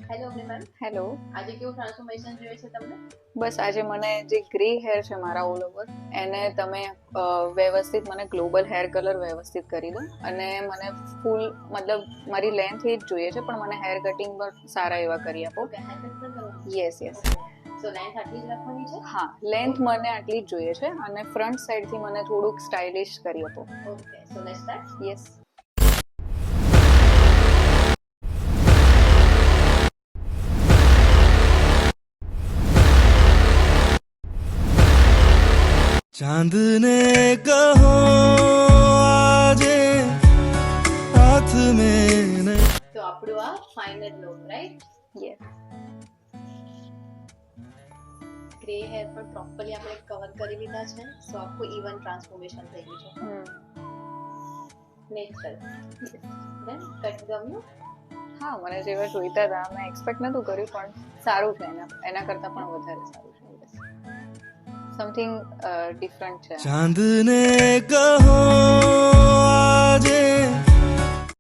Hello ma'am, hello. આજે કેવું transformation જોઈએ છે તમને? બસ આજે મને જે ગ્રે હેર છે મારા ઓલ ઓવર એને તમે વ્યવસ્થિત મને ગ્લોબલ હેર કલર વ્યવસ્થિત કરી દો અને મને ફૂલ મતલબ મારી લેન્થ એ જ જોઈએ છે પણ મને હેર કટિંગ પણ સારા એવા કરી આપો. ઓકે, હેર કટ પણ કરવાનું? Yes yes. સો લેન્થ આટલી જ રાખવાની છે? હા, લેન્થ મને આટલી જ જોઈએ છે અને ફ્રન્ટ સાઈડથી મને થોડુંક સ્ટાઇલિશ કરી આપો. Okay, so let's start. Yes. चांद ने कहो आजे हाथ में नहीं. તો આપણું આ final look, right? Yes. Grey hair પણ પ્રોપરલી આપણે કવર કરી લીધા છે, સો આખું ઇવન ટ્રાન્સફોર્મેશન થઈ ગયું છે. નેચરલ. દેન કટ ગમ્યું? હા, મને જેવા જોઈતા હતા મેં એક્સપેક્ટ નહોતું કર્યું પણ સારું છે એના કરતાં પણ વધારે સારું છે. સમથિંગ ડિફરન્ટ છે. चांद ने कहो